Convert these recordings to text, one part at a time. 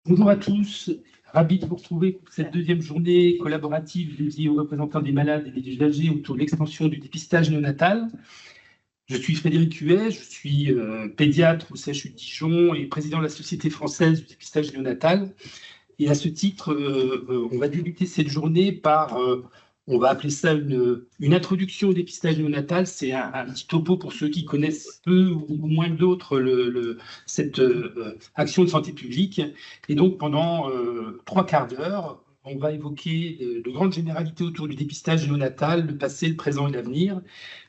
Bonjour à tous, ravi de vous retrouver pour cette deuxième journée collaborative dédiée aux représentants des malades et des usagers autour de l'extension du dépistage néonatal. Je suis Frédéric Huet, je suis pédiatre au CHU de Dijon et président de la Société française du dépistage néonatal. Et à ce titre, on va débuter cette journée par, on va appeler ça une introduction au dépistage néonatal. C'est un petit topo pour ceux qui connaissent peu ou moins que d'autres cette action de santé publique. Et donc, pendant trois quarts d'heure, on va évoquer de grandes généralités autour du dépistage néonatal, le passé, le présent et l'avenir.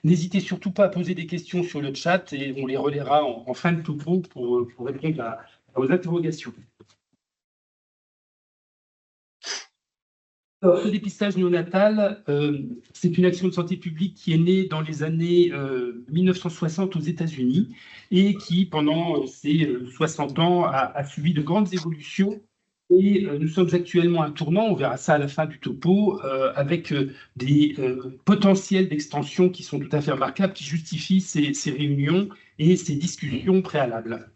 N'hésitez surtout pas à poser des questions sur le chat et on les relaiera en fin de topo pour répondre à vos interrogations. Alors, ce dépistage néonatal, c'est une action de santé publique qui est née dans les années 1960 aux États-Unis et qui, pendant ces 60 ans, a subi de grandes évolutions. Et nous sommes actuellement à un tournant, on verra ça à la fin du topo, avec des potentiels d'extension qui sont tout à fait remarquables, qui justifient ces réunions et ces discussions préalables.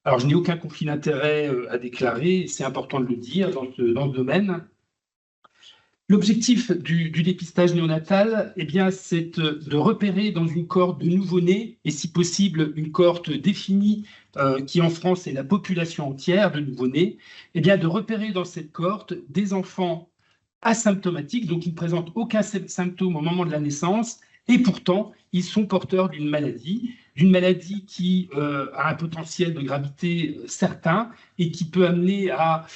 Alors, je n'ai aucun conflit d'intérêt à déclarer, c'est important de le dire dans ce domaine. L'objectif du dépistage néonatal, eh bien, c'est de repérer dans une cohorte de nouveau-nés, et si possible une cohorte définie qui en France est la population entière de nouveau-nés, eh bien, de repérer dans cette cohorte des enfants asymptomatiques, donc qui ne présentent aucun symptôme au moment de la naissance, et pourtant, ils sont porteurs d'une maladie qui a un potentiel de gravité certain et qui peut amener à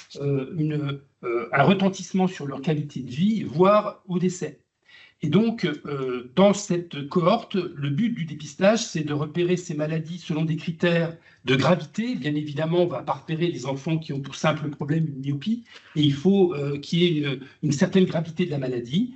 un retentissement sur leur qualité de vie, voire au décès. Et donc, dans cette cohorte, le but du dépistage, c'est de repérer ces maladies selon des critères de gravité. Bien évidemment, on ne va pas repérer des enfants qui ont pour simple problème une myopie, et il faut qu'il y ait une certaine gravité de la maladie.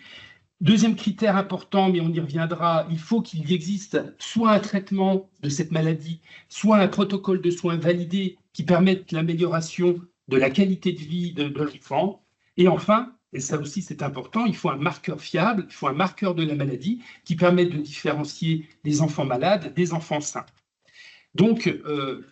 Deuxième critère important, mais on y reviendra, il faut qu'il y existe soit un traitement de cette maladie, soit un protocole de soins validé qui permette l'amélioration de la qualité de vie de l'enfant. Et enfin, et ça aussi c'est important, il faut un marqueur fiable, il faut un marqueur de la maladie qui permette de différencier les enfants malades des enfants sains. Donc,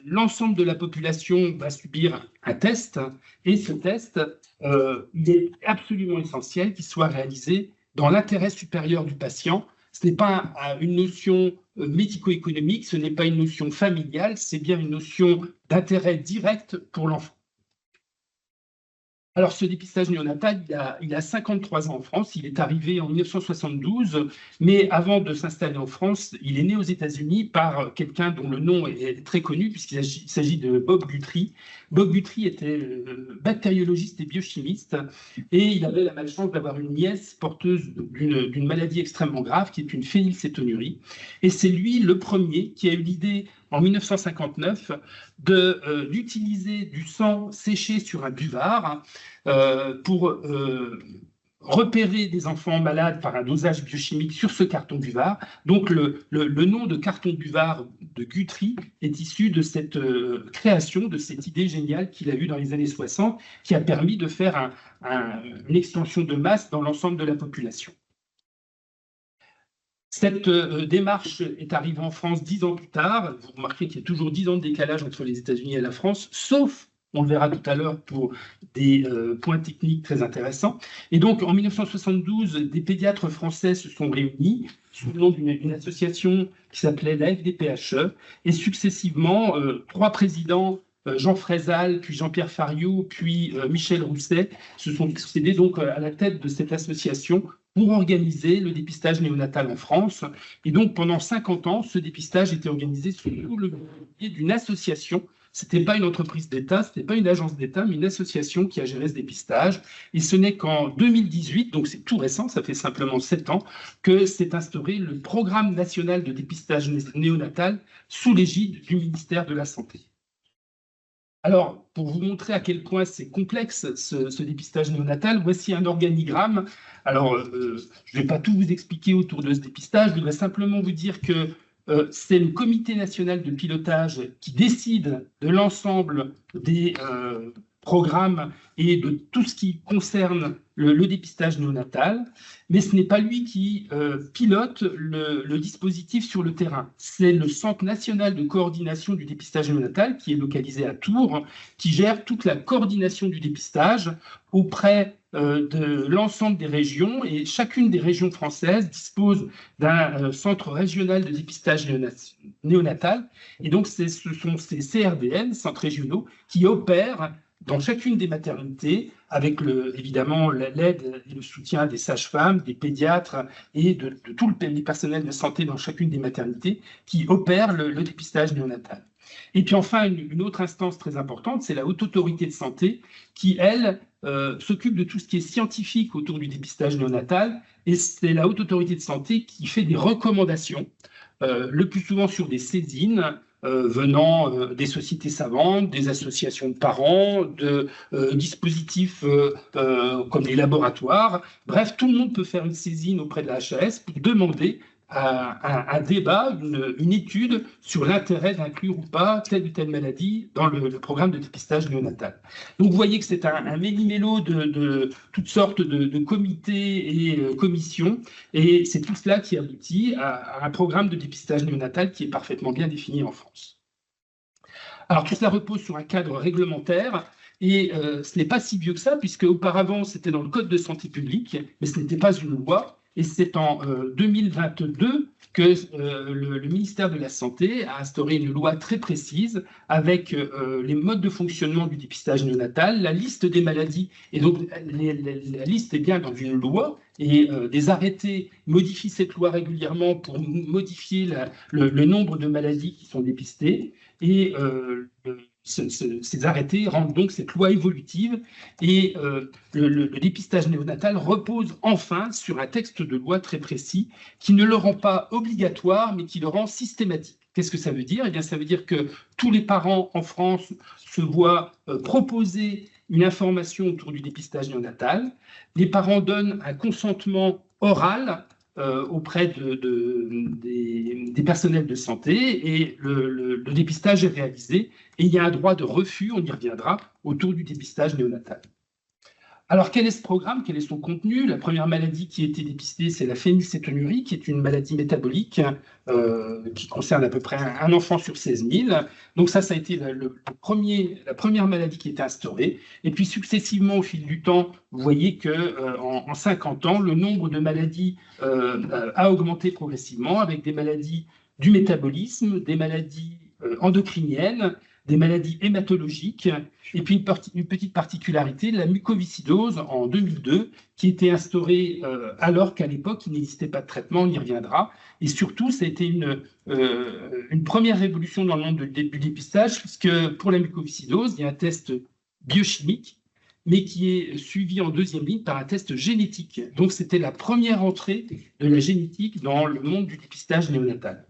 l'ensemble de la population va subir un test, et ce test, il est absolument essentiel qu'il soit réalisé dans l'intérêt supérieur du patient. Ce n'est pas une notion médico-économique, ce n'est pas une notion familiale, c'est bien une notion d'intérêt direct pour l'enfant. Alors, ce dépistage néonatal, il a 53 ans en France. Il est arrivé en 1972, mais avant de s'installer en France, il est né aux États-Unis par quelqu'un dont le nom est très connu, puisqu'il s'agit de Bob Guthrie. Bob Guthrie était bactériologiste et biochimiste, et il avait la malchance d'avoir une nièce porteuse d'une maladie extrêmement grave, qui est une phénylcétonurie. Et c'est lui le premier qui a eu l'idée, en 1959, d'utiliser du sang séché sur un buvard pour repérer des enfants malades par un dosage biochimique sur ce carton buvard. Donc le nom de carton buvard de Guthrie est issu de cette création, de cette idée géniale qu'il a eue dans les années 60, qui a permis de faire une extension de masse dans l'ensemble de la population. Cette démarche est arrivée en France 10 ans plus tard. Vous remarquez qu'il y a toujours 10 ans de décalage entre les États-Unis et la France, sauf, on le verra tout à l'heure, pour des points techniques très intéressants. Et donc, en 1972, des pédiatres français se sont réunis sous le nom d'une association qui s'appelait la FDPHE, et successivement, trois présidents, Jean Frézal, puis Jean-Pierre Fariot, puis Michel Rousset, se sont succédés donc à la tête de cette association pour organiser le dépistage néonatal en France. Et donc, pendant 50 ans, ce dépistage était organisé sous le biais d'une association. Ce n'était pas une entreprise d'État, ce n'était pas une agence d'État, mais une association qui a géré ce dépistage. Et ce n'est qu'en 2018, donc c'est tout récent, ça fait simplement 7 ans, que s'est instauré le programme national de dépistage néonatal sous l'égide du ministère de la Santé. Alors, pour vous montrer à quel point c'est complexe ce dépistage néonatal, voici un organigramme. Alors, je ne vais pas tout vous expliquer autour de ce dépistage, je voudrais simplement vous dire que c'est le comité national de pilotage qui décide de l'ensemble des programme et de tout ce qui concerne le dépistage néonatal, mais ce n'est pas lui qui pilote le dispositif sur le terrain. C'est le Centre national de coordination du dépistage néonatal, qui est localisé à Tours, qui gère toute la coordination du dépistage auprès de l'ensemble des régions, et chacune des régions françaises dispose d'un centre régional de dépistage néonatal, et donc ce sont ces CRDN, centres régionaux, qui opèrent dans chacune des maternités, avec évidemment l'aide et le soutien des sages-femmes, des pédiatres et de tout le personnel de santé dans chacune des maternités qui opèrent le dépistage néonatal. Et puis enfin, une autre instance très importante, c'est la Haute Autorité de Santé qui, elle, s'occupe de tout ce qui est scientifique autour du dépistage néonatal, et c'est la Haute Autorité de Santé qui fait des recommandations, le plus souvent sur des saisines, venant des sociétés savantes, des associations de parents, de dispositifs comme les laboratoires. Bref, tout le monde peut faire une saisine auprès de la HAS pour demander un débat, une étude sur l'intérêt d'inclure ou pas telle ou telle maladie dans le programme de dépistage néonatal. Donc vous voyez que c'est un méli-mélo de toutes sortes de comités et commissions, et c'est tout cela qui aboutit à un programme de dépistage néonatal qui est parfaitement bien défini en France. Alors tout cela repose sur un cadre réglementaire, et ce n'est pas si vieux que ça, puisque auparavant c'était dans le Code de santé publique, mais ce n'était pas une loi. Et c'est en 2022 que le ministère de la Santé a instauré une loi très précise avec les modes de fonctionnement du dépistage néonatal, la liste des maladies. Et donc, la liste est bien dans une loi, et des arrêtés modifient cette loi régulièrement pour modifier le nombre de maladies qui sont dépistées. Et ces arrêtés rendent donc cette loi évolutive, et le dépistage néonatal repose enfin sur un texte de loi très précis qui ne le rend pas obligatoire mais qui le rend systématique. Qu'est-ce que ça veut dire? Eh bien, ça veut dire que tous les parents en France se voient proposer une information autour du dépistage néonatal. Les parents donnent un consentement oral auprès des personnels de santé, et le dépistage est réalisé, et il y a un droit de refus, on y reviendra, autour du dépistage néonatal. Alors, quel est ce programme? Quel est son contenu? La première maladie qui a été dépistée, c'est la phénylcétonurie, qui est une maladie métabolique qui concerne à peu près un enfant sur 16 000. Donc ça a été la première maladie qui a été instaurée. Et puis successivement, au fil du temps, vous voyez qu'en 50 ans, le nombre de maladies a augmenté progressivement, avec des maladies du métabolisme, des maladies endocriniennes, des maladies hématologiques, et puis une petite particularité, la mucoviscidose en 2002, qui était instaurée alors qu'à l'époque, il n'existait pas de traitement, on y reviendra. Et surtout, ça a été une première révolution dans le monde du dépistage, puisque pour la mucoviscidose, il y a un test biochimique, mais qui est suivi en deuxième ligne par un test génétique. Donc, c'était la première entrée de la génétique dans le monde du dépistage néonatal.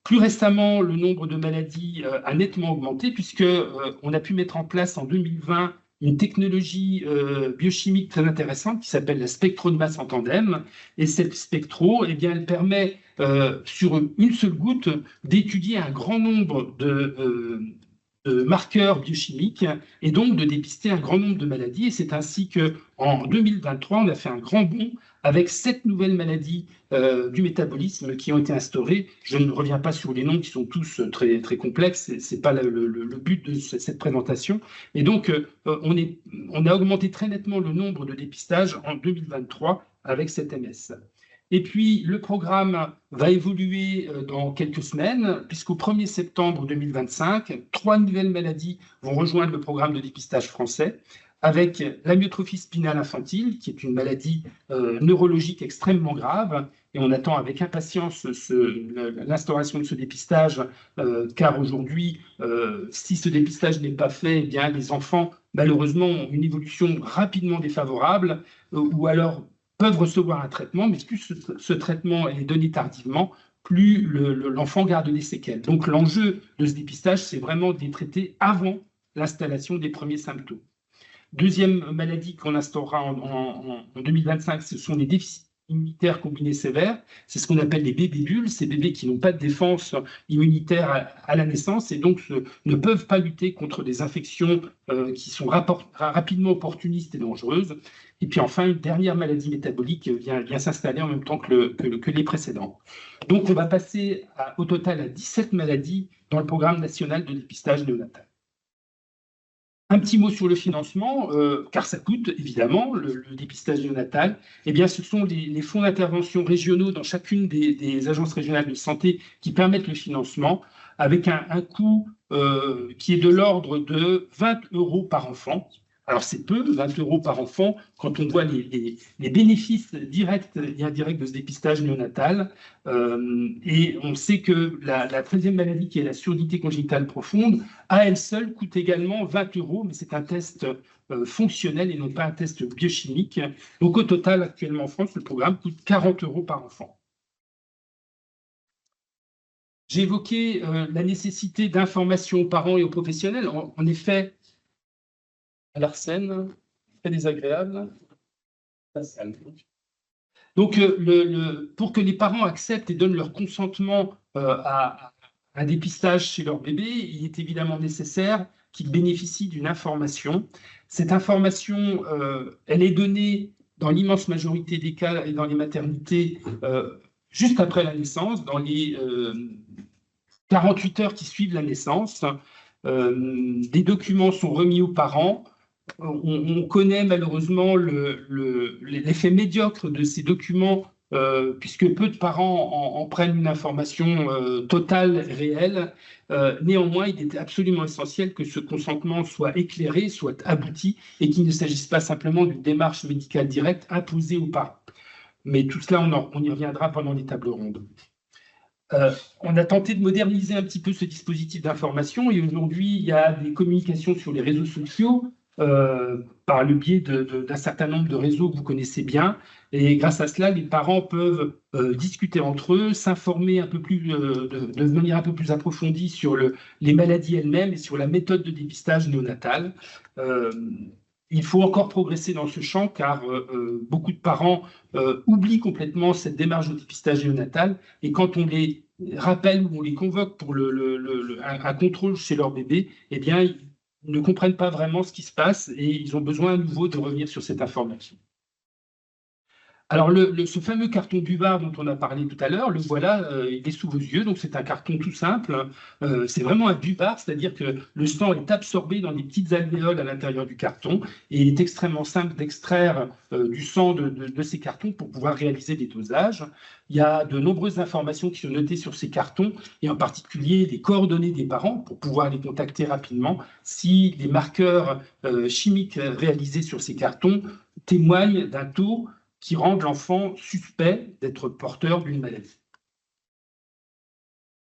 Plus récemment, le nombre de maladies a nettement augmenté, puisqu'on a pu mettre en place en 2020 une technologie biochimique très intéressante qui s'appelle la spectromasse en tandem. Et cette spectro, eh bien, elle permet, sur une seule goutte, d'étudier un grand nombre de marqueurs biochimiques, et donc de dépister un grand nombre de maladies. Et c'est ainsi qu'en 2023, on a fait un grand bond avec 7 nouvelles maladies du métabolisme qui ont été instaurées. Je ne reviens pas sur les noms qui sont tous très, très complexes, ce n'est pas le but de cette présentation. Et donc, on a augmenté très nettement le nombre de dépistages en 2023 avec cette MS. Et puis, le programme va évoluer dans quelques semaines, puisqu'au 1er septembre 2025, 3 nouvelles maladies vont rejoindre le programme de dépistage français, avec l'amyotrophie spinale infantile, qui est une maladie neurologique extrêmement grave, et on attend avec impatience l'instauration de ce dépistage, car aujourd'hui, si ce dépistage n'est pas fait, eh bien, les enfants, malheureusement, ont une évolution rapidement défavorable, ou alors peuvent recevoir un traitement, mais plus ce traitement est donné tardivement, plus l'enfant garde des séquelles. Donc l'enjeu de ce dépistage, c'est vraiment de les traiter avant l'installation des premiers symptômes. Deuxième maladie qu'on instaurera en 2025, ce sont les immunitaire combiné sévère. C'est ce qu'on appelle les bébés bulles, ces bébés qui n'ont pas de défense immunitaire à la naissance et donc ne peuvent pas lutter contre des infections qui sont rapidement opportunistes et dangereuses. Et puis enfin, une dernière maladie métabolique vient s'installer en même temps que les précédents. Donc on va passer au total à 17 maladies dans le programme national de dépistage néonatal. Un petit mot sur le financement, car ça coûte évidemment le dépistage néonatal. Eh bien, ce sont les fonds d'intervention régionaux dans chacune des agences régionales de santé qui permettent le financement, avec un coût qui est de l'ordre de 20 € par enfant. Alors c'est peu, 20 € par enfant, quand on voit les bénéfices directs et indirects de ce dépistage néonatal. Et on sait que la 13e maladie, qui est la surdité congénitale profonde, à elle seule coûte également 20 €, mais c'est un test fonctionnel et non pas un test biochimique. Donc au total, actuellement en France, le programme coûte 40 € par enfant. J'ai évoqué la nécessité d'information aux parents et aux professionnels. En effet, à l'arsène, très désagréable. Donc, pour que les parents acceptent et donnent leur consentement à un dépistage chez leur bébé, il est évidemment nécessaire qu'ils bénéficient d'une information. Cette information, elle est donnée dans l'immense majorité des cas et dans les maternités juste après la naissance, dans les 48 heures qui suivent la naissance. Des documents sont remis aux parents. On connaît malheureusement l'effet médiocre de ces documents, puisque peu de parents en prennent une information totale, réelle. Néanmoins, il est absolument essentiel que ce consentement soit éclairé, soit abouti, et qu'il ne s'agisse pas simplement d'une démarche médicale directe imposée aux parents. Mais tout cela, on y reviendra pendant les tables rondes. On a tenté de moderniser un petit peu ce dispositif d'information, et aujourd'hui, il y a des communications sur les réseaux sociaux, par le biais d'un certain nombre de réseaux que vous connaissez bien. Et grâce à cela, les parents peuvent discuter entre eux, s'informer un peu plus, de manière un peu plus approfondie sur les maladies elles-mêmes et sur la méthode de dépistage néonatal. Il faut encore progresser dans ce champ, car beaucoup de parents oublient complètement cette démarche de dépistage néonatal. Et quand on les rappelle ou on les convoque pour un contrôle chez leur bébé, eh bien, ils ne comprennent pas vraiment ce qui se passe et ils ont besoin à nouveau de revenir sur cette information. Alors, ce fameux carton Buvard dont on a parlé tout à l'heure, le voilà, il est sous vos yeux. Donc, c'est un carton tout simple. C'est vraiment un Buvard, c'est-à-dire que le sang est absorbé dans des petites alvéoles à l'intérieur du carton et il est extrêmement simple d'extraire du sang de ces cartons pour pouvoir réaliser des dosages. Il y a de nombreuses informations qui sont notées sur ces cartons et en particulier les coordonnées des parents pour pouvoir les contacter rapidement si les marqueurs chimiques réalisés sur ces cartons témoignent d'un taux qui rendent l'enfant suspect d'être porteur d'une maladie.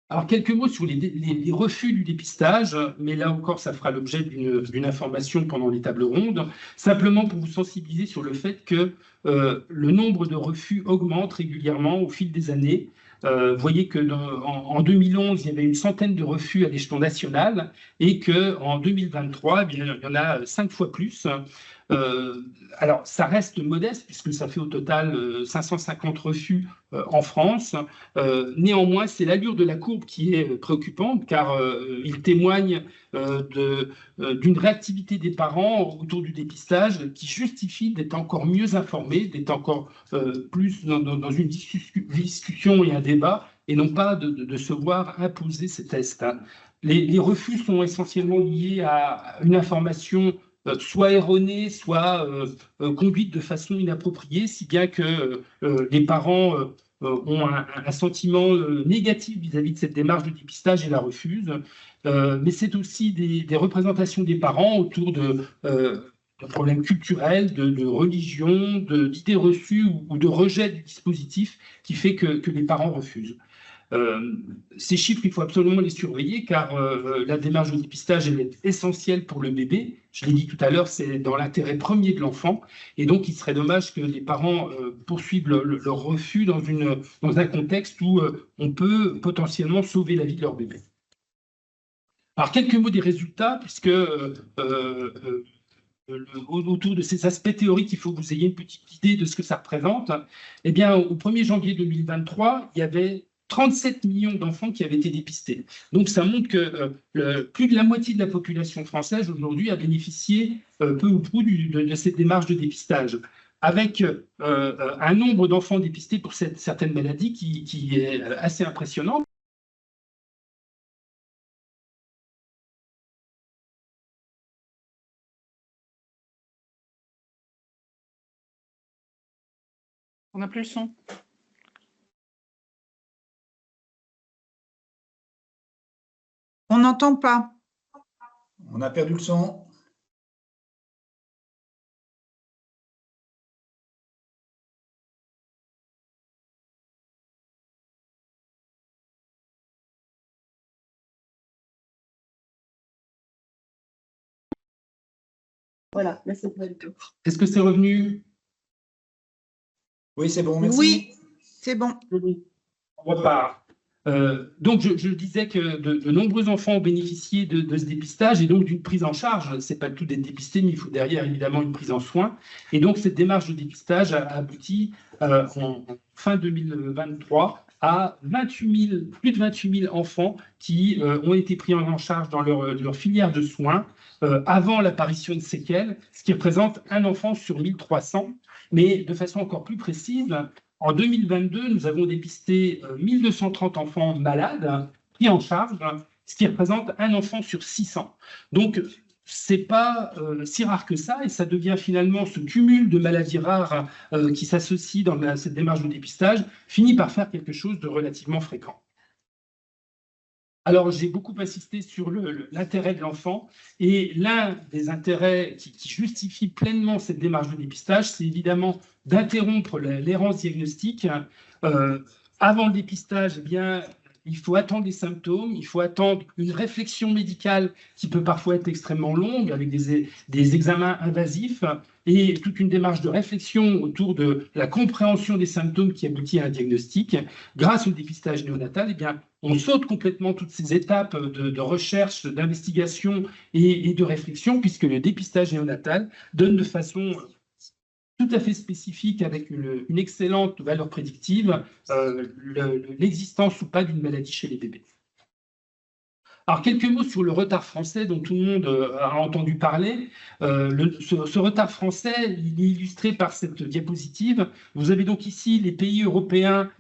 Alors, quelques mots sur les refus du dépistage, mais là encore, ça fera l'objet d'une information pendant les tables rondes, simplement pour vous sensibiliser sur le fait que le nombre de refus augmente régulièrement au fil des années. Vous voyez qu'en 2011, il y avait une centaine de refus à l'échelon national et qu'en 2023, eh bien, il y en a 5 fois plus. Alors, ça reste modeste puisque ça fait au total 550 refus en France. Néanmoins, c'est l'allure de la courbe qui est préoccupante car il témoigne d'une réactivité des parents autour du dépistage qui justifie d'être encore mieux informés, d'être encore plus dans une discussion et un débat et non pas de se voir imposer ces tests. Les refus sont essentiellement liés à une information soit erronée, soit conduite de façon inappropriée, si bien que les parents ont un sentiment négatif vis-à-vis de cette démarche de dépistage et la refusent. Mais c'est aussi des représentations des parents autour de problèmes culturels, de religion, d'idées reçues ou de rejet du dispositif qui fait que les parents refusent. Ces chiffres, il faut absolument les surveiller car la démarche de dépistage elle est essentielle pour le bébé. Je l'ai dit tout à l'heure, c'est dans l'intérêt premier de l'enfant. Et donc, il serait dommage que les parents poursuivent leur refus dans un contexte où on peut potentiellement sauver la vie de leur bébé. Alors, quelques mots des résultats, puisque autour de ces aspects théoriques, il faut que vous ayez une petite idée de ce que ça représente. Eh bien, au 1er janvier 2023, il y avait 37 millions d'enfants qui avaient été dépistés. Donc, ça montre que plus de la moitié de la population française aujourd'hui a bénéficié peu ou prou de cette démarche de dépistage, avec un nombre d'enfants dépistés pour certaines maladies qui est assez impressionnant. On n'a plus le son. On n'entend pas. On a perdu le son. Voilà, là, c'est pas du tout. Est-ce que c'est revenu? Oui, c'est bon, merci. Oui, c'est bon. On repart. Donc, je disais que de nombreux enfants ont bénéficié de ce dépistage et donc d'une prise en charge. Ce n'est pas tout d'être dépisté, mais il faut derrière évidemment une prise en soin. Et donc, cette démarche de dépistage a abouti en fin 2023 à plus de 28 000 enfants qui ont été pris en charge dans leur filière de soins avant l'apparition de séquelles, ce qui représente un enfant sur 1300. Mais de façon encore plus précise, en 2022, nous avons dépisté 1230 enfants malades pris en charge, ce qui représente un enfant sur 600. Donc, ce n'est pas si rare que ça, et ça devient finalement ce cumul de maladies rares qui s'associe dans cette démarche de dépistage, finit par faire quelque chose de relativement fréquent. Alors, j'ai beaucoup insisté sur l'intérêt de l'enfant, et l'un des intérêts qui justifie pleinement cette démarche de dépistage, c'est évidemment d'interrompre l'errance diagnostique. Avant le dépistage, eh bien, il faut attendre les symptômes, il faut attendre une réflexion médicale qui peut parfois être extrêmement longue, avec des examens invasifs, et toute une démarche de réflexion autour de la compréhension des symptômes qui aboutit à un diagnostic. Grâce au dépistage néonatal, eh bien, on saute complètement toutes ces étapes de recherche, d'investigation et de réflexion, puisque le dépistage néonatal donne de façon tout à fait spécifique, avec une excellente valeur prédictive, l'existence ou pas d'une maladie chez les bébés. Alors, quelques mots sur le retard français dont tout le monde a entendu parler. Ce retard français, il est illustré par cette diapositive. Vous avez donc ici les pays européens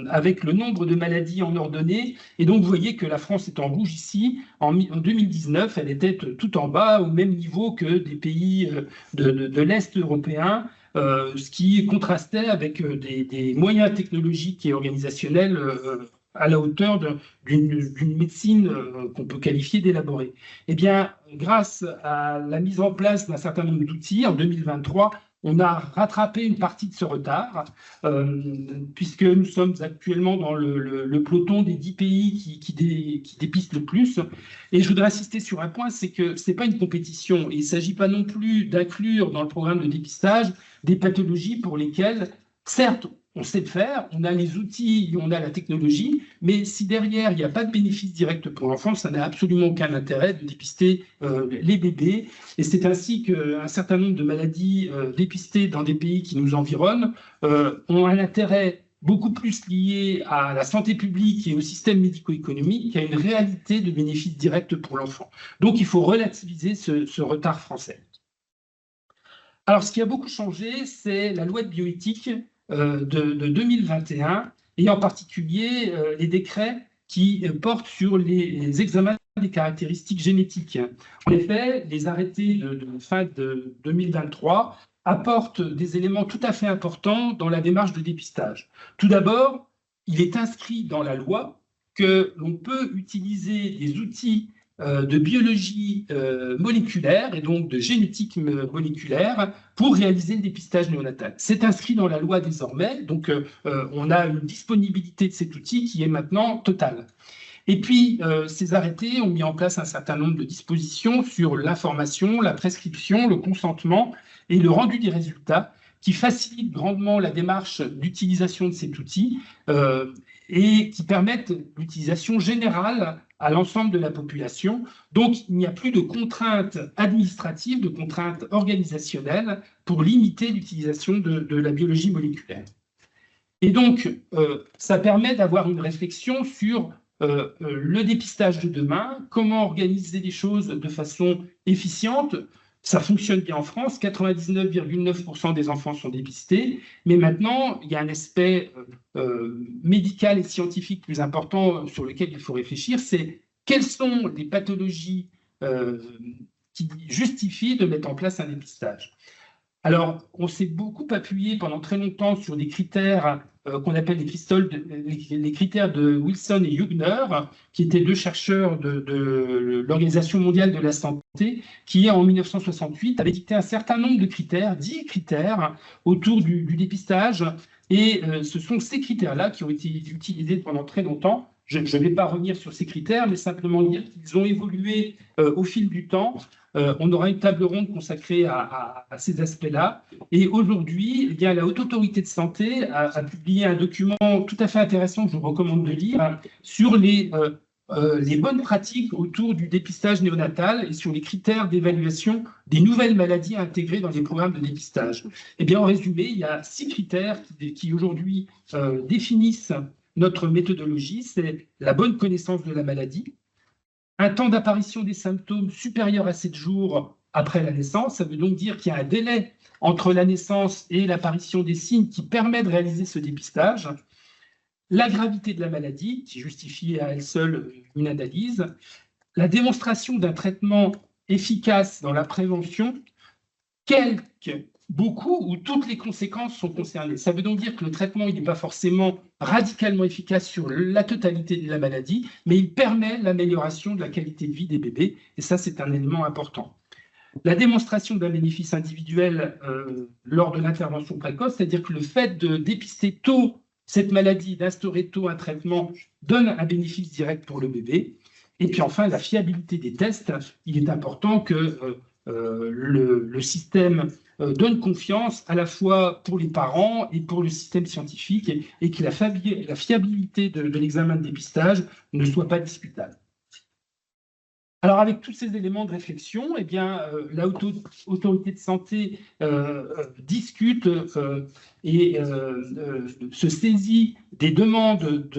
avec le nombre de maladies en ordonnée. Et donc, vous voyez que la France est en rouge ici. En 2019, elle était tout en bas, au même niveau que des pays de l'Est européen, ce qui contrastait avec des moyens technologiques et organisationnels à la hauteur d'une médecine qu'on peut qualifier d'élaborée. Eh bien, grâce à la mise en place d'un certain nombre d'outils, en 2023, on a rattrapé une partie de ce retard, puisque nous sommes actuellement dans le peloton des 10 pays qui dépistent le plus. Et je voudrais insister sur un point, c'est que ce n'est pas une compétition. Il ne s'agit pas non plus d'inclure dans le programme de dépistage des pathologies pour lesquelles, certes, on sait le faire, on a les outils, on a la technologie, mais si derrière, il n'y a pas de bénéfice direct pour l'enfant, ça n'a absolument aucun intérêt de dépister les bébés. Et c'est ainsi qu'un certain nombre de maladies dépistées dans des pays qui nous environnent ont un intérêt beaucoup plus lié à la santé publique et au système médico-économique qu'à une réalité de bénéfice direct pour l'enfant. Donc, il faut relativiser ce retard français. Alors, ce qui a beaucoup changé, c'est la loi de bioéthique de 2021, et en particulier les décrets qui portent sur les examens des caractéristiques génétiques. En effet, les arrêtés de fin de 2023 apportent des éléments tout à fait importants dans la démarche de dépistage. Tout d'abord, il est inscrit dans la loi que l'on peut utiliser des outils de biologie moléculaire et donc de génétique moléculaire pour réaliser le dépistage néonatal. C'est inscrit dans la loi désormais, donc on a une disponibilité de cet outil qui est maintenant totale. Et puis, ces arrêtés ont mis en place un certain nombre de dispositions sur l'information, la prescription, le consentement et le rendu des résultats qui facilitent grandement la démarche d'utilisation de cet outil et qui permettent l'utilisation générale à l'ensemble de la population. Donc, il n'y a plus de contraintes administratives, de contraintes organisationnelles pour limiter l'utilisation de la biologie moléculaire. Et donc, ça permet d'avoir une réflexion sur le dépistage de demain, comment organiser les choses de façon efficiente. Ça fonctionne bien en France, 99,9% des enfants sont dépistés, mais maintenant, il y a un aspect médical et scientifique plus important sur lequel il faut réfléchir, c'est quelles sont les pathologies qui justifient de mettre en place un dépistage. Alors, on s'est beaucoup appuyé pendant très longtemps sur des critères qu'on appelle les critères de Wilson et Hübner, qui étaient deux chercheurs de l'Organisation mondiale de la santé, qui en 1968 avaient dicté un certain nombre de critères, 10 critères, autour du dépistage. Et ce sont ces critères-là qui ont été utilisés pendant très longtemps. Je ne vais pas revenir sur ces critères, mais simplement dire qu'ils ont évolué au fil du temps. On aura une table ronde consacrée à ces aspects-là. Et aujourd'hui, eh bien, la Haute Autorité de Santé a publié un document tout à fait intéressant que je vous recommande de lire sur les bonnes pratiques autour du dépistage néonatal et sur les critères d'évaluation des nouvelles maladies intégrées dans les programmes de dépistage. Eh bien, en résumé, il y a 6 critères qui aujourd'hui définissent notre méthodologie. C'est la bonne connaissance de la maladie, un temps d'apparition des symptômes supérieur à 7 jours après la naissance. Ça veut donc dire qu'il y a un délai entre la naissance et l'apparition des signes qui permet de réaliser ce dépistage. La gravité de la maladie, qui justifie à elle seule une analyse. La démonstration d'un traitement efficace dans la prévention, beaucoup ou toutes les conséquences sont concernées. Ça veut donc dire que le traitement n'est pas forcément radicalement efficace sur la totalité de la maladie, mais il permet l'amélioration de la qualité de vie des bébés, et ça, c'est un élément important. La démonstration d'un bénéfice individuel lors de l'intervention précoce, c'est-à-dire que le fait de dépister tôt cette maladie, d'instaurer tôt un traitement, donne un bénéfice direct pour le bébé. Et puis enfin, la fiabilité des tests. Il est important que le système donne confiance à la fois pour les parents et pour le système scientifique, et que la fiabilité de l'examen de dépistage ne soit pas discutable. Alors, avec tous ces éléments de réflexion, eh bien, la Haute Autorité de Santé discute et se saisit des demandes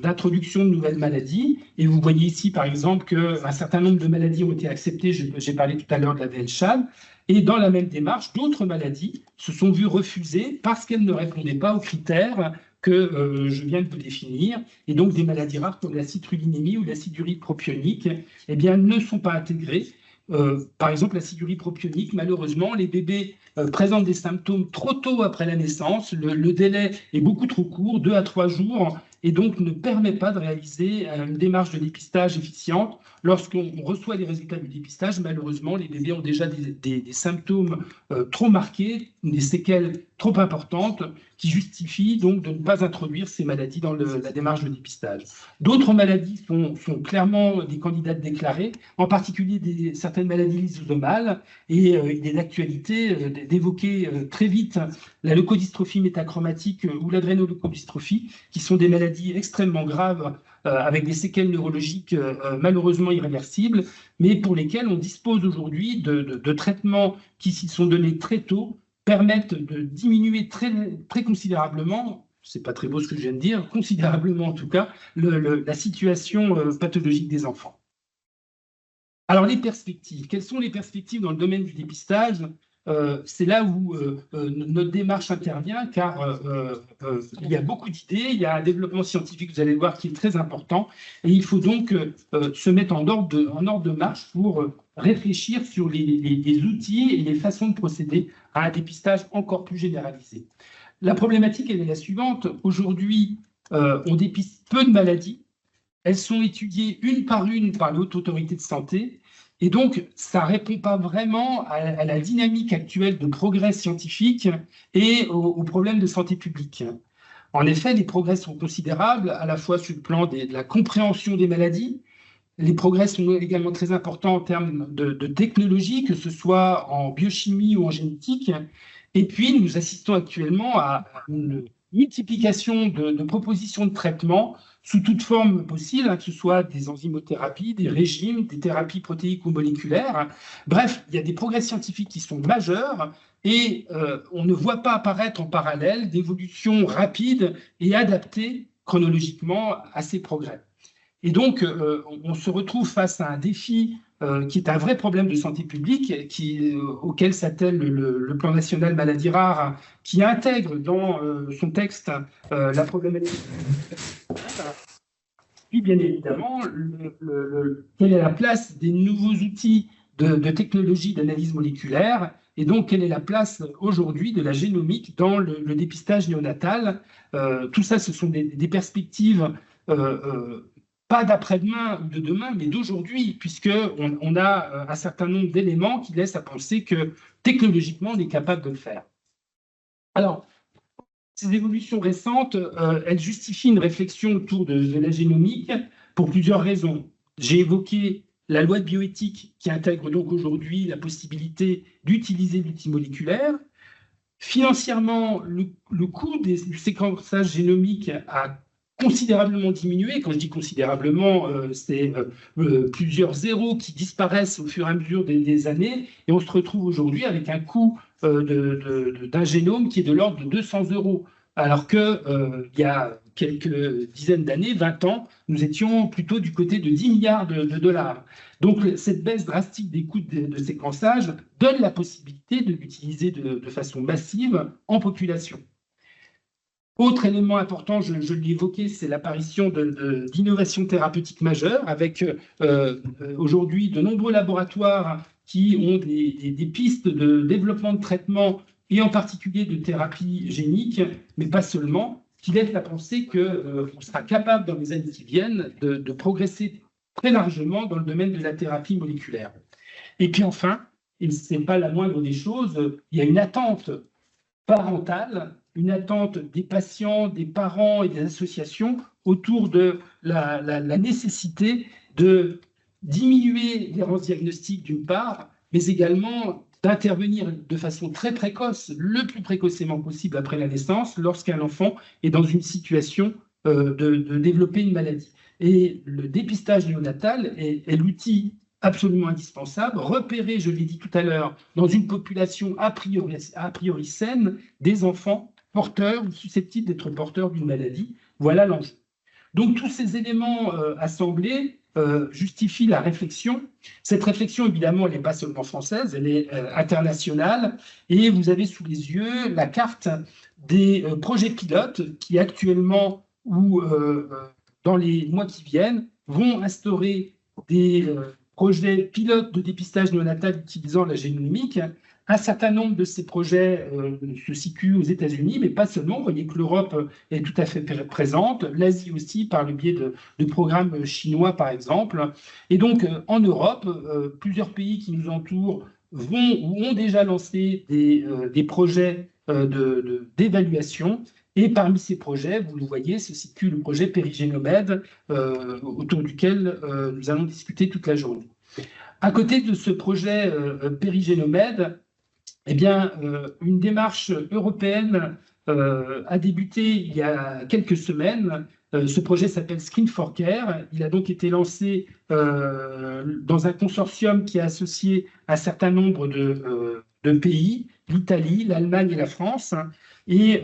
d'introduction de nouvelles maladies. Et vous voyez ici, par exemple, qu'un certain nombre de maladies ont été acceptées. J'ai parlé tout à l'heure de la VIH. Et dans la même démarche, d'autres maladies se sont vues refuser parce qu'elles ne répondaient pas aux critères que je viens de vous définir. Et donc, des maladies rares comme la citrullinémie ou l'acidurite propionique, eh bien, ne sont pas intégrées. Par exemple, l'acidurite propionique, malheureusement, les bébés présentent des symptômes trop tôt après la naissance. Le délai est beaucoup trop court, 2 à 3 jours, et donc ne permet pas de réaliser une démarche de dépistage efficiente. Lorsqu'on reçoit les résultats du dépistage, malheureusement, les bébés ont déjà des symptômes trop marqués, des séquelles trop importantes, qui justifient donc de ne pas introduire ces maladies dans la démarche de dépistage. D'autres maladies sont clairement des candidates déclarées, en particulier certaines maladies lysosomales, et il est d'actualité d'évoquer très vite la leukodystrophie métachromatique ou l'adrénoleukodystrophie, qui sont des maladies extrêmement graves, avec des séquelles neurologiques malheureusement irréversibles, mais pour lesquelles on dispose aujourd'hui de traitements qui, s'ils sont donnés très tôt, permettent de diminuer très considérablement, c'est pas très beau ce que je viens de dire, considérablement en tout cas, la situation pathologique des enfants. Alors les perspectives, quelles sont les perspectives dans le domaine du dépistage? C'est là où notre démarche intervient, car il y a beaucoup d'idées, il y a un développement scientifique, vous allez le voir, qui est très important, et il faut donc se mettre en ordre de marche pour réfléchir sur les outils et les façons de procéder à un dépistage encore plus généralisé. La problématique, elle est la suivante. Aujourd'hui, on dépiste peu de maladies. Elles sont étudiées une par la Haute Autorité de Santé. Et donc, ça ne répond pas vraiment à la dynamique actuelle de progrès scientifique et aux problèmes de santé publique. En effet, les progrès sont considérables, à la fois sur le plan de la compréhension des maladies. Les progrès sont également très importants en termes de technologie, que ce soit en biochimie ou en génétique. Et puis, nous assistons actuellement à une multiplication de propositions de traitement sous toute forme possible, que ce soit des enzymothérapies, des régimes, des thérapies protéiques ou moléculaires. Bref, il y a des progrès scientifiques qui sont majeurs et on ne voit pas apparaître en parallèle d'évolutions rapides et adaptées chronologiquement à ces progrès. Et donc, on se retrouve face à un défi qui est un vrai problème de santé publique, auquel s'attelle le Plan national maladies rares, qui intègre dans son texte la problématique. Puis, bien évidemment, quelle est la place des nouveaux outils de technologie d'analyse moléculaire, et donc quelle est la place aujourd'hui de la génomique dans le dépistage néonatal. Tout ça, ce sont des perspectives pas d'après-demain ou de demain, mais d'aujourd'hui, puisqu'on a un certain nombre d'éléments qui laissent à penser que technologiquement, on est capable de le faire. Alors, ces évolutions récentes, elles justifient une réflexion autour de la génomique pour plusieurs raisons. J'ai évoqué la loi de bioéthique qui intègre donc aujourd'hui la possibilité d'utiliser l'outil moléculaire. Financièrement, le coût du séquençage génomique a considérablement diminué. Quand je dis considérablement, c'est plusieurs zéros qui disparaissent au fur et à mesure des années, et on se retrouve aujourd'hui avec un coût d'un génome qui est de l'ordre de 200 €, alors qu'il y a quelques dizaines d'années, 20 ans, nous étions plutôt du côté de 10 milliards de dollars. Donc cette baisse drastique des coûts de séquençage donne la possibilité de l'utiliser de façon massive en population. Autre élément important, je l'ai évoqué, c'est l'apparition d'innovations thérapeutiques majeures, avec aujourd'hui de nombreux laboratoires qui ont des pistes de développement de traitement, et en particulier de thérapie génique, mais pas seulement, qui laissent à penser qu'on sera capable, dans les années qui viennent, de progresser très largement dans le domaine de la thérapie moléculaire. Et puis enfin, et ce n'est pas la moindre des choses, il y a une attente parentale, une attente des patients, des parents et des associations autour de la nécessité de diminuer l'errance diagnostique d'une part, mais également d'intervenir de façon très précoce, le plus précocement possible après la naissance, lorsqu'un enfant est dans une situation de développer une maladie. Et le dépistage néonatal est l'outil absolument indispensable, repérer, je l'ai dit tout à l'heure, dans une population a priori saine, des enfants porteurs ou susceptibles d'être porteurs d'une maladie. Voilà l'enjeu. Donc tous ces éléments assemblés justifient la réflexion. Cette réflexion, évidemment, elle n'est pas seulement française, elle est internationale. Et vous avez sous les yeux la carte des projets pilotes qui actuellement ou dans les mois qui viennent vont instaurer des projets pilotes de dépistage néonatal utilisant la génomique. Un certain nombre de ces projets se situent aux États-Unis, mais pas seulement. Vous voyez que l'Europe est tout à fait présente, l'Asie aussi, par le biais de programmes chinois, par exemple. Et donc, en Europe, plusieurs pays qui nous entourent vont ou ont déjà lancé des projets d'évaluation. Et parmi ces projets, vous le voyez, se situe le projet Périgénomède, autour duquel nous allons discuter toute la journée. À côté de ce projet Périgénomède, eh bien, une démarche européenne a débuté il y a quelques semaines. Ce projet s'appelle Skin for Care. Il a donc été lancé dans un consortium qui a associé un certain nombre de pays, l'Italie, l'Allemagne et la France. Et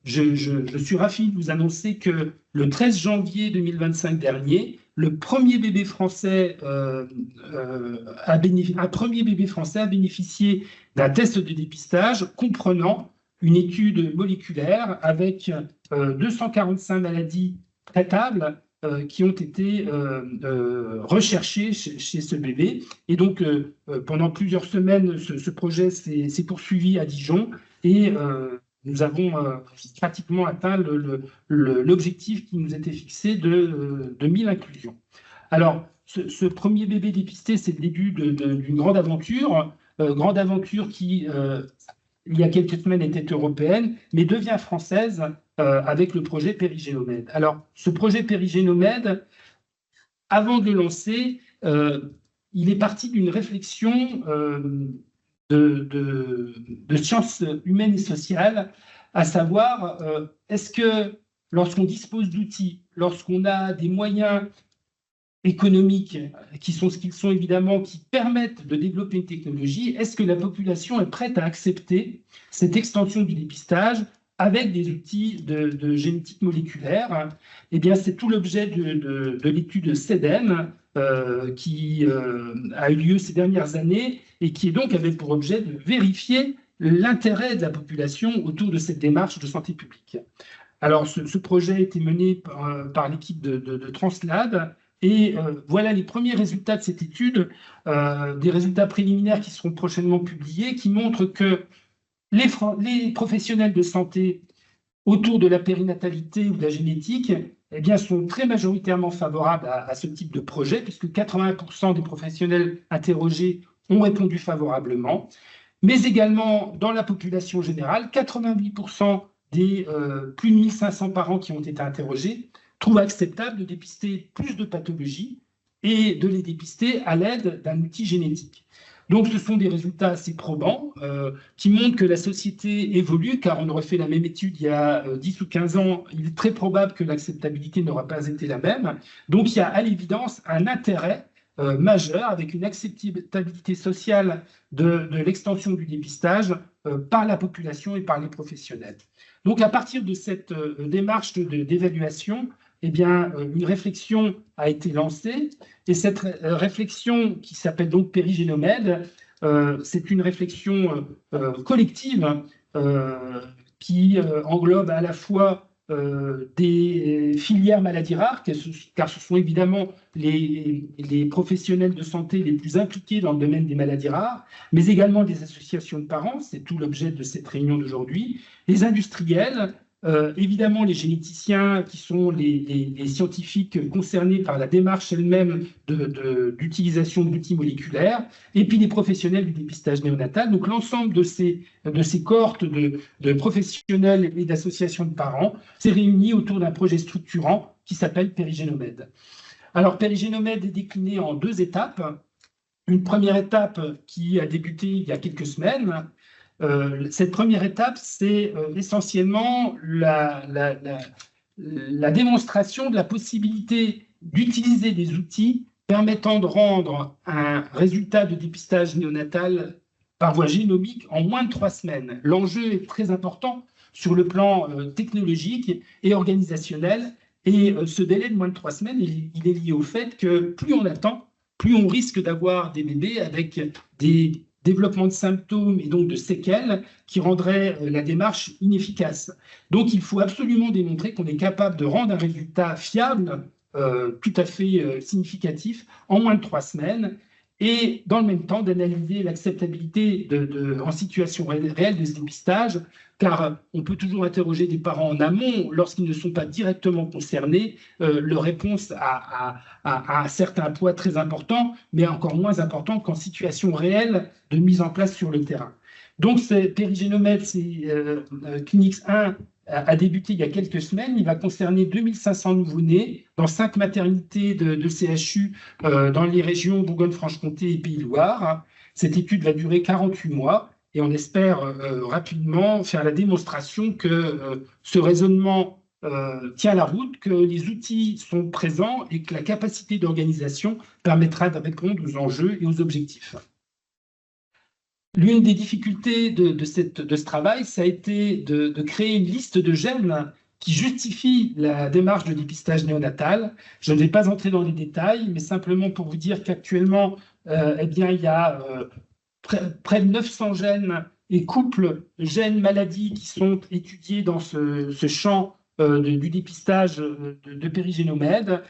je suis ravi de vous annoncer que le 13 janvier 2025 dernier, un premier bébé français a bénéficié d'un test de dépistage comprenant une étude moléculaire avec 245 maladies traitables qui ont été recherchées chez ce bébé. Et donc, pendant plusieurs semaines, ce projet s'est poursuivi à Dijon et nous avons pratiquement atteint l'objectif qui nous était fixé de 1000 inclusions. Alors, ce premier bébé dépisté, c'est le début d'une grande aventure qui, il y a quelques semaines, était européenne, mais devient française avec le projet Périgénomède. Alors, ce projet Périgénomède, avant de le lancer, il est parti d'une réflexion de sciences humaines et sociales à savoir, est-ce que lorsqu'on dispose d'outils, lorsqu'on a des moyens économiques qui sont ce qu'ils sont évidemment, qui permettent de développer une technologie, est-ce que la population est prête à accepter cette extension du dépistage avec des outils de génétique moléculaire? Eh bien, c'est tout l'objet de l'étude CEDEM qui a eu lieu ces dernières années et qui donc avait pour objet de vérifier l'intérêt de la population autour de cette démarche de santé publique. Alors, ce projet a été mené par l'équipe de Translab. Et voilà les premiers résultats de cette étude, des résultats préliminaires qui seront prochainement publiés, qui montrent que les professionnels de santé autour de la périnatalité ou de la génétique eh bien, sont très majoritairement favorables à ce type de projet, puisque 80% des professionnels interrogés ont répondu favorablement, mais également dans la population générale, 88% des plus de 1500 parents qui ont été interrogés trouvent acceptable de dépister plus de pathologies et de les dépister à l'aide d'un outil génétique. Donc, ce sont des résultats assez probants qui montrent que la société évolue, car on aurait fait la même étude il y a 10 ou 15 ans. Il est très probable que l'acceptabilité n'aura pas été la même. Donc, il y a à l'évidence un intérêt majeur avec une acceptabilité sociale de l'extension du dépistage par la population et par les professionnels. Donc, à partir de cette démarche d'évaluation, eh bien, une réflexion a été lancée, et cette réflexion, qui s'appelle donc Périgénomède, c'est une réflexion collective qui englobe à la fois des filières maladies rares, car ce sont évidemment les professionnels de santé les plus impliqués dans le domaine des maladies rares, mais également des associations de parents, c'est tout l'objet de cette réunion d'aujourd'hui, les industriels, évidemment les généticiens qui sont les scientifiques concernés par la démarche elle-même d'utilisation d'outils moléculaires, et puis les professionnels du dépistage néonatal. Donc l'ensemble de ces cohortes de professionnels et d'associations de parents s'est réuni autour d'un projet structurant qui s'appelle Périgénomède. Alors Périgénomède est décliné en 2 étapes. Une première étape qui a débuté il y a quelques semaines. Cette première étape, c'est essentiellement la démonstration de la possibilité d'utiliser des outils permettant de rendre un résultat de dépistage néonatal par voie génomique en moins de 3 semaines. L'enjeu est très important sur le plan technologique et organisationnel, et ce délai de moins de 3 semaines, il est lié au fait que plus on attend, plus on risque d'avoir des bébés avec des développement de symptômes et donc de séquelles qui rendraient la démarche inefficace. Donc, il faut absolument démontrer qu'on est capable de rendre un résultat fiable, tout à fait significatif, en moins de 3 semaines, et dans le même temps d'analyser l'acceptabilité en situation réelle de ce dépistage, car on peut toujours interroger des parents en amont lorsqu'ils ne sont pas directement concernés. Leur réponse a un certain poids très important, mais encore moins important qu'en situation réelle de mise en place sur le terrain. Donc, Périgénomède, Clinics 1 a débuté il y a quelques semaines. Il va concerner 2500 nouveau-nés dans 5 maternités de CHU dans les régions Bourgogne-Franche-Comté et Pays-de-Loire. Cette étude va durer 48 mois et on espère rapidement faire la démonstration que ce raisonnement tient la route, que les outils sont présents et que la capacité d'organisation permettra de répondre aux enjeux et aux objectifs. L'une des difficultés de ce travail, ça a été de créer une liste de gènes qui justifie la démarche de dépistage néonatal. Je ne vais pas entrer dans les détails, mais simplement pour vous dire qu'actuellement, eh bien, il y a près de 900 gènes et couples gènes-maladies qui sont étudiés dans ce champ du dépistage de Périgénomède.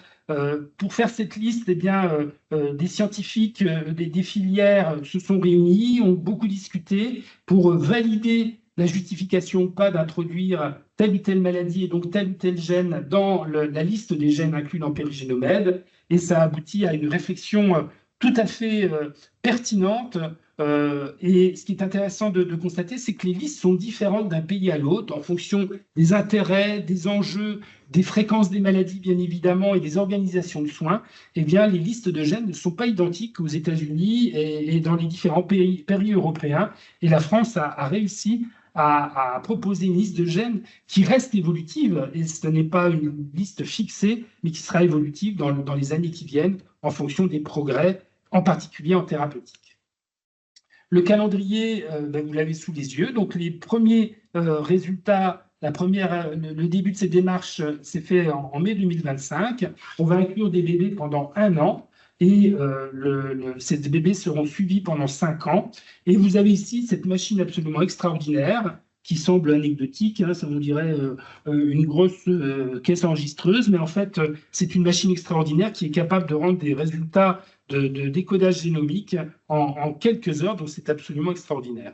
Pour faire cette liste, eh bien, des scientifiques des filières se sont réunis, ont beaucoup discuté pour valider la justification ou pas d'introduire telle ou telle maladie et donc tel ou tel gène dans la liste des gènes inclus dans Périgénomède. Et ça aboutit à une réflexion tout à fait pertinente. Et ce qui est intéressant de constater, c'est que les listes sont différentes d'un pays à l'autre en fonction des intérêts, des enjeux, des fréquences des maladies, bien évidemment, et des organisations de soins. Eh bien, les listes de gènes ne sont pas identiques aux États-Unis et dans les différents pays européens. Et la France a réussi à proposer une liste de gènes qui reste évolutive, et ce n'est pas une liste fixée, mais qui sera évolutive dans les années qui viennent en fonction des progrès, en particulier en thérapeutique. Le calendrier, vous l'avez sous les yeux. Donc, les premiers résultats, le début de ces démarches s'est fait en mai 2025. On va inclure des bébés pendant 1 an et ces bébés seront suivis pendant 5 ans. Et vous avez ici cette machine absolument extraordinaire qui semble anecdotique, hein, ça vous dirait une grosse caisse enregistreuse, mais en fait, c'est une machine extraordinaire qui est capable de rendre des résultats de décodage génomique en quelques heures, donc c'est absolument extraordinaire.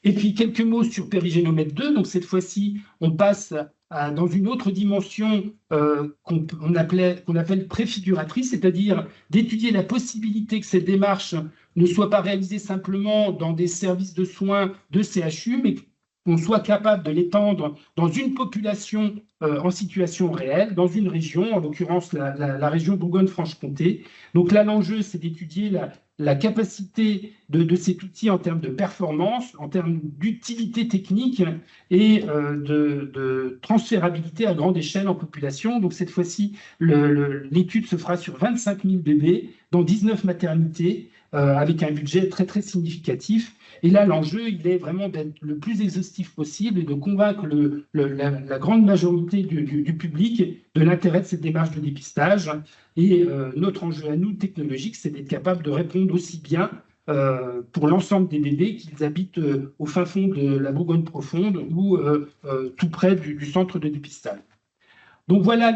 Et puis quelques mots sur Périgénomètre 2, donc cette fois-ci, on passe dans une autre dimension qu'on appelle préfiguratrice, c'est-à-dire d'étudier la possibilité que cette démarche ne soit pas réalisée simplement dans des services de soins de CHU, mais qu'on soit capable de l'étendre dans une population en situation réelle, dans une région, en l'occurrence la région Bourgogne-Franche-Comté. Donc là, l'enjeu, c'est d'étudier la capacité de cet outil en termes de performance, en termes d'utilité technique et de transférabilité à grande échelle en population. Donc cette fois-ci, l'étude se fera sur 25 000 bébés dans 19 maternités avec un budget très, très significatif. Et là, l'enjeu, il est vraiment d'être le plus exhaustif possible et de convaincre la grande majorité du public de l'intérêt de cette démarche de dépistage. Et notre enjeu à nous, technologique, c'est d'être capable de répondre aussi bien pour l'ensemble des bébés, qu'ils habitent au fin fond de la Bourgogne profonde ou tout près du centre de dépistage. Donc voilà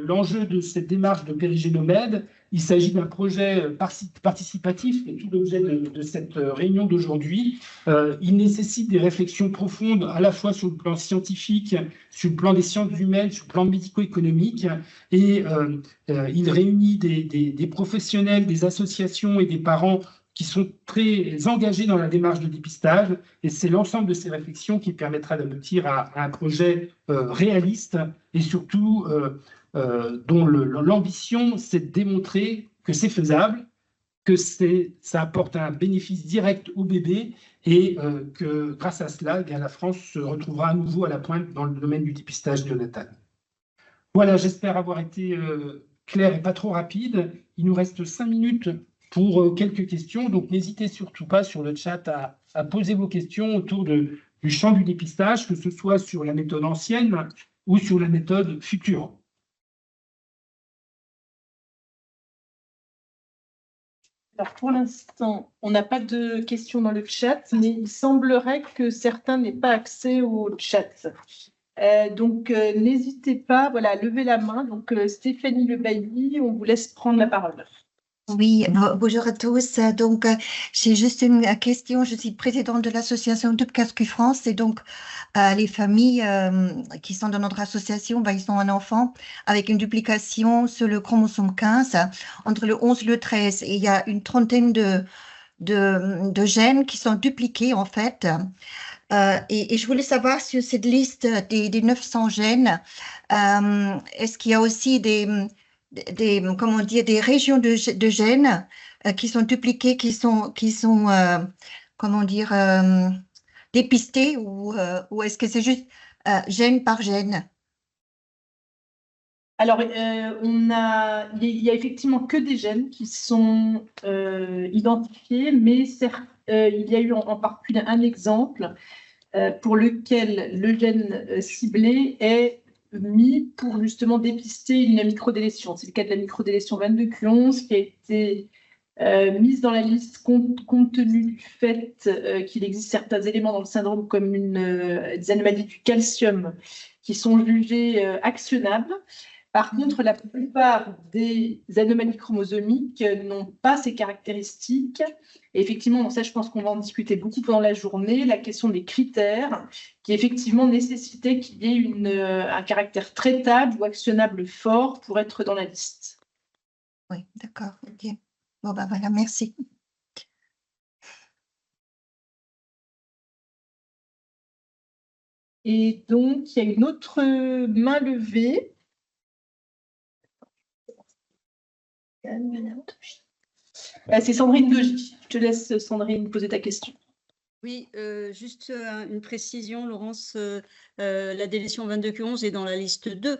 l'enjeu de cette démarche de Périgénomède. Il s'agit d'un projet participatif, et tout l'objet de cette réunion d'aujourd'hui. Il nécessite des réflexions profondes, à la fois sur le plan scientifique, sur le plan des sciences humaines, sur le plan médico-économique, et il réunit des professionnels, des associations et des parents qui sont très engagés dans la démarche de dépistage, et c'est l'ensemble de ces réflexions qui permettra d'aboutir à un projet réaliste et surtout dont l'ambition, c'est de démontrer que c'est faisable, que ça apporte un bénéfice direct au bébé et que grâce à cela, la France se retrouvera à nouveau à la pointe dans le domaine du dépistage néonatal. Voilà, j'espère avoir été clair et pas trop rapide. Il nous reste 5 minutes pour quelques questions, donc n'hésitez surtout pas sur le chat à poser vos questions autour du champ du dépistage, que ce soit sur la méthode ancienne ou sur la méthode future. Alors pour l'instant, on n'a pas de questions dans le chat, mais il semblerait que certains n'aient pas accès au chat. Donc n'hésitez pas, voilà, à lever la main. Donc Stéphanie Le Bailly, on vous laisse prendre la parole. Oui, bonjour à tous. Donc, j'ai juste une question. Je suis présidente de l'association Dupcascu France et donc les familles qui sont dans notre association, ils ont un enfant avec une duplication sur le chromosome 15 entre le 11 et le 13. Et il y a une trentaine de gènes qui sont dupliqués en fait. Et je voulais savoir sur cette liste des 900 gènes, est-ce qu'il y a aussi des régions de gènes qui sont dupliquées, qui sont dépistées ou est-ce que c'est juste gène par gène? Alors, il y a effectivement que des gènes qui sont identifiés, mais il y a eu en particulier un exemple pour lequel le gène ciblé est mis pour justement dépister une microdélétion. C'est le cas de la microdélétion 22q11 qui a été mise dans la liste compte tenu du fait qu'il existe certains éléments dans le syndrome comme des anomalies du calcium qui sont jugées actionnables. Par contre, la plupart des anomalies chromosomiques n'ont pas ces caractéristiques. Et effectivement, ça, je pense qu'on va en discuter beaucoup pendant la journée, la question des critères qui effectivement nécessitaient qu'il y ait un caractère traitable ou actionnable fort pour être dans la liste. Oui, d'accord, ok. Bon, voilà, merci. Et donc, il y a une autre main levée. C'est Sandrine Dogy. Je te laisse, Sandrine, poser ta question. Oui, juste une précision, Laurence, la délétion 22Q11 est dans la liste 2.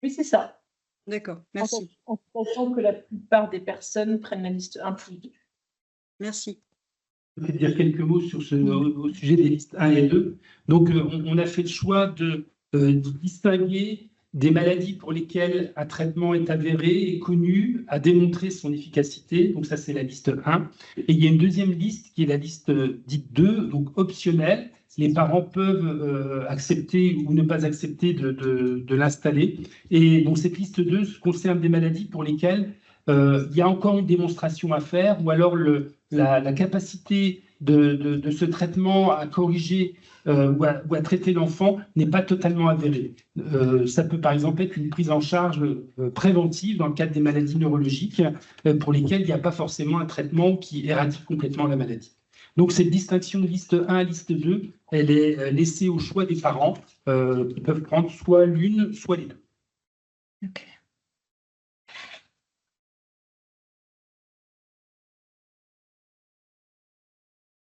Oui, c'est ça. D'accord, merci. En sachant que la plupart des personnes prennent la liste 1 plus 2. Merci. Je vais dire quelques mots sur au sujet des listes 1 et 2. Donc, on a fait le choix de distinguer des maladies pour lesquelles un traitement est avéré et connu, a démontré son efficacité. Donc, ça, c'est la liste 1. Et il y a une deuxième liste qui est la liste dite 2, donc optionnelle. Les parents peuvent accepter ou ne pas accepter de l'installer. Et donc, cette liste 2 concerne des maladies pour lesquelles il y a encore une démonstration à faire, ou alors la capacité de ce traitement à corriger ou à traiter l'enfant n'est pas totalement avérée. Ça peut par exemple être une prise en charge préventive dans le cadre des maladies neurologiques pour lesquelles il n'y a pas forcément un traitement qui éradique complètement la maladie. Donc cette distinction de liste 1 liste 2, elle est laissée au choix des parents qui peuvent prendre soit l'une, soit les deux. Ok.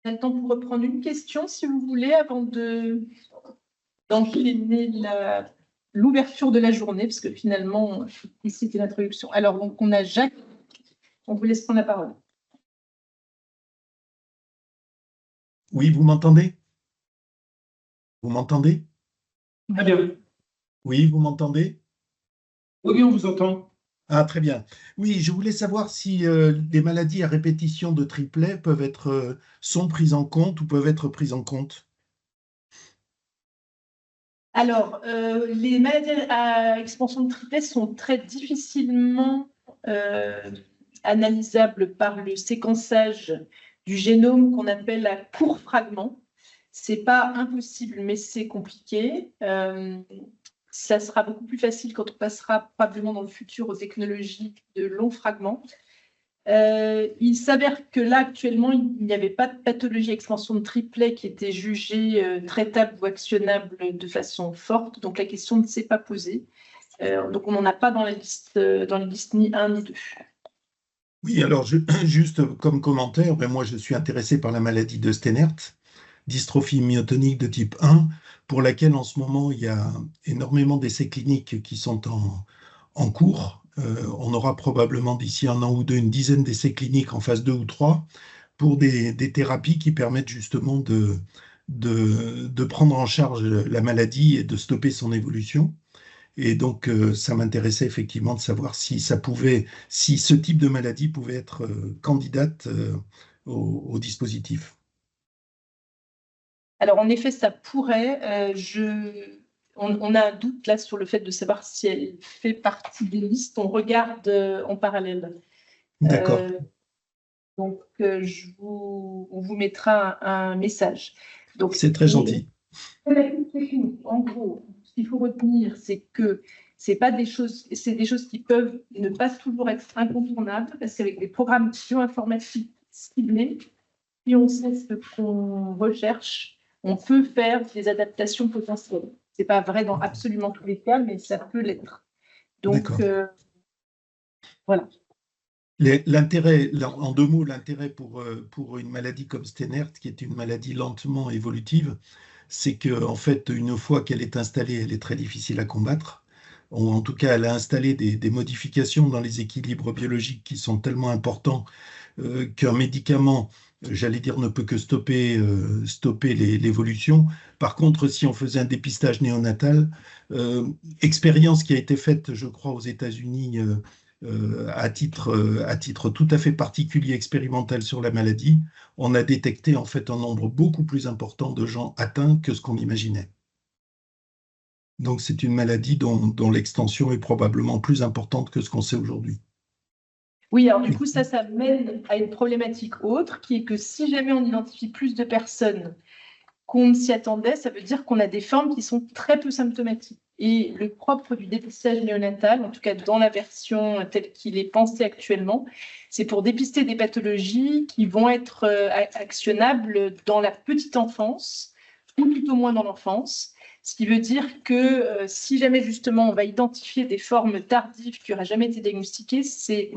On a le temps pour reprendre une question, si vous voulez, avant d'enchaîner l'ouverture de la journée, parce que finalement, ici, c'était l'introduction. Alors, donc, on a Jacques. On vous laisse prendre la parole. Oui, vous m'entendez? Vous m'entendez? Très bien. Oui, vous m'entendez? Oui, on vous entend. Ah, très bien. Oui, je voulais savoir si les maladies à répétition de triplet sont prises en compte ou peuvent être prises en compte. Alors, les maladies à expansion de triplet sont très difficilement analysables par le séquençage du génome qu'on appelle la court fragment. C'est pas impossible, mais c'est compliqué. Ça sera beaucoup plus facile quand on passera probablement dans le futur aux technologies de longs fragments. Il s'avère que là, actuellement, il n'y avait pas de pathologie expansion de triplet qui était jugée traitable ou actionnable de façon forte. Donc, la question ne s'est pas posée. Donc, on n'en a pas dans les listes ni 1 ni 2. Oui, alors juste comme commentaire, moi je suis intéressé par la maladie de Steinert, dystrophie myotonique de type 1, pour laquelle en ce moment il y a énormément d'essais cliniques qui sont en cours. On aura probablement d'ici un an ou deux une dizaine d'essais cliniques en phase 2 ou 3 pour des thérapies qui permettent justement de prendre en charge la maladie et de stopper son évolution. Et donc, ça m'intéressait effectivement de savoir si ce type de maladie pouvait être candidate au dispositif. Alors, en effet, ça pourrait. On a un doute là sur le fait de savoir si elle fait partie des listes. On regarde en parallèle. D'accord. Donc, on vous mettra un message. C'est très gentil. En gros, ce qu'il faut retenir, c'est que c'est des choses qui peuvent ne pas toujours être incontournables, parce qu'avec des programmes bioinformatiques ciblés, si on sait ce qu'on recherche, on peut faire des adaptations potentielles. Ce n'est pas vrai dans absolument tous les cas, mais ça peut l'être. Donc, voilà. L'intérêt, en 2 mots, l'intérêt pour une maladie comme Steinert, qui est une maladie lentement évolutive, c'est qu'en fait, une fois qu'elle est installée, elle est très difficile à combattre. En tout cas, elle a installé des modifications dans les équilibres biologiques qui sont tellement importants qu'un médicament, j'allais dire, ne peut que stopper l'évolution. Par contre, si on faisait un dépistage néonatal, expérience qui a été faite, je crois, aux États-Unis à titre tout à fait particulier, expérimental sur la maladie, on a détecté en fait un nombre beaucoup plus important de gens atteints que ce qu'on imaginait. Donc c'est une maladie dont l'extension est probablement plus importante que ce qu'on sait aujourd'hui. Oui, alors du coup, ça mène à une problématique autre, qui est que si jamais on identifie plus de personnes qu'on ne s'y attendait, ça veut dire qu'on a des formes qui sont très peu symptomatiques. Et le propre du dépistage néonatal, en tout cas dans la version telle qu'il est pensé actuellement, c'est pour dépister des pathologies qui vont être actionnables dans la petite enfance, ou tout au moins dans l'enfance. Ce qui veut dire que si jamais justement on va identifier des formes tardives qui n'auraient jamais été diagnostiquées, c'est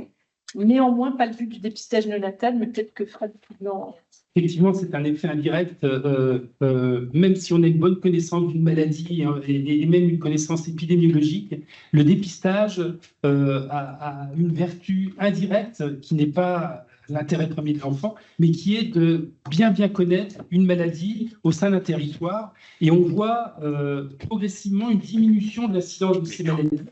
néanmoins pas le but du dépistage néonatal, mais peut-être que Fred non. Effectivement, c'est un effet indirect, même si on a une bonne connaissance d'une maladie et même une connaissance épidémiologique, le dépistage a une vertu indirecte qui n'est pas l'intérêt premier de l'enfant, mais qui est de bien connaître une maladie au sein d'un territoire. Et on voit progressivement une diminution de l'incidence de ces maladies,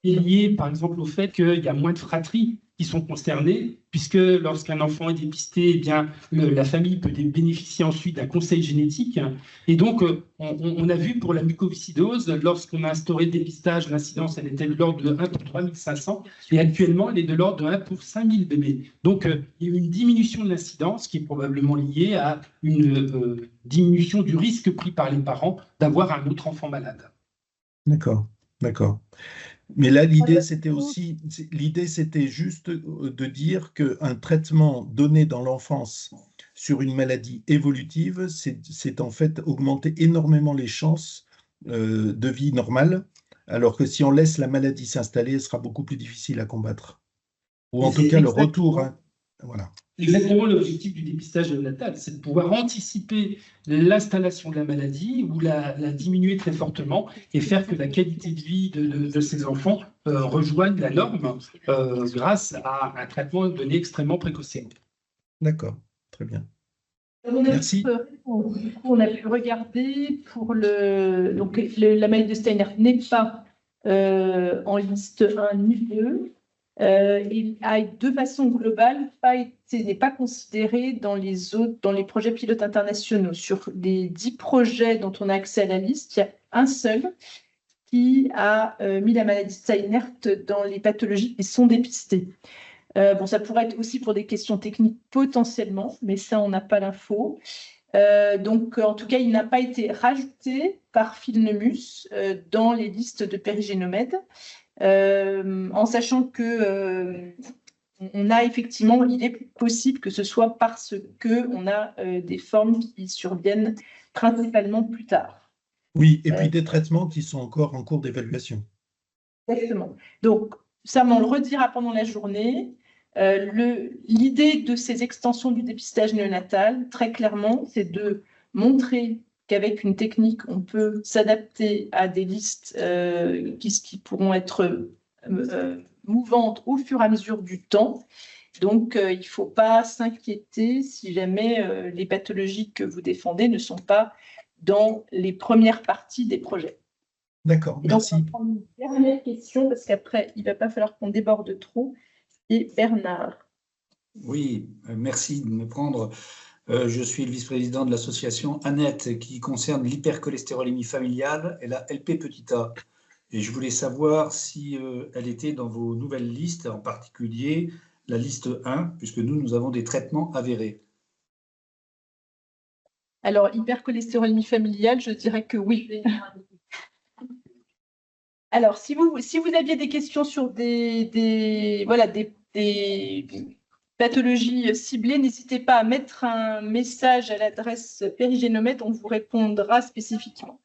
qui est liée par exemple au fait qu'il y a moins de fratries qui sont concernés, puisque lorsqu'un enfant est dépisté, eh bien, la famille peut bénéficier ensuite d'un conseil génétique. Et donc, on a vu pour la mucoviscidose, lorsqu'on a instauré le dépistage, l'incidence, elle était de l'ordre de 1 pour 3500, et actuellement, elle est de l'ordre de 1 pour 5000 bébés. Donc, il y a eu une diminution de l'incidence qui est probablement liée à une diminution du risque pris par les parents d'avoir un autre enfant malade. D'accord, d'accord. Mais là, l'idée, c'était juste de dire qu'un traitement donné dans l'enfance sur une maladie évolutive, c'est en fait augmenter énormément les chances de vie normale, alors que si on laisse la maladie s'installer, elle sera beaucoup plus difficile à combattre. Ou en tout cas, le retour. Voilà. Exactement l'objectif du dépistage néonatal, c'est de pouvoir anticiper l'installation de la maladie ou la diminuer très fortement et faire que la qualité de vie de ces enfants rejoigne la norme grâce à un traitement donné extrêmement précocement. D'accord, très bien. Merci. On a pu regarder pour la maladie de Steiner n'est pas en liste 1 ni 2. Il a de façon globale n'est pas considéré dans les projets pilotes internationaux. Sur les 10 projets dont on a accès à la liste, il y a un seul qui a mis la maladie de Steiner dans les pathologies qui sont dépistées. Ça pourrait être aussi pour des questions techniques potentiellement, mais ça, on n'a pas l'info. Donc, en tout cas, il n'a pas été rajouté par Philnemus dans les listes de Périgénomède. En sachant que on a effectivement, il est possible que ce soit parce qu'on a des formes qui surviennent principalement plus tard. Oui, et puis des traitements qui sont encore en cours d'évaluation. Exactement. Donc, ça, on le redira pendant la journée. L'idée de ces extensions du dépistage néonatal, très clairement, c'est de montrer qu'avec une technique, on peut s'adapter à des listes qui pourront être mouvantes au fur et à mesure du temps. Donc, il ne faut pas s'inquiéter si jamais les pathologies que vous défendez ne sont pas dans les premières parties des projets. D'accord, merci. Donc, on va prendre une dernière question, parce qu'après, il ne va pas falloir qu'on déborde trop. Et Bernard. Oui, merci de me prendre. Je suis le vice-président de l'association ANET qui concerne l'hypercholestérolémie familiale et la LP-A. Et je voulais savoir si elle était dans vos nouvelles listes, en particulier la liste 1, puisque nous avons des traitements avérés. Alors, hypercholestérolémie familiale, je dirais que oui. Alors, si vous aviez des questions sur des pathologies ciblées, n'hésitez pas à mettre un message à l'adresse Périgénomède, on vous répondra spécifiquement.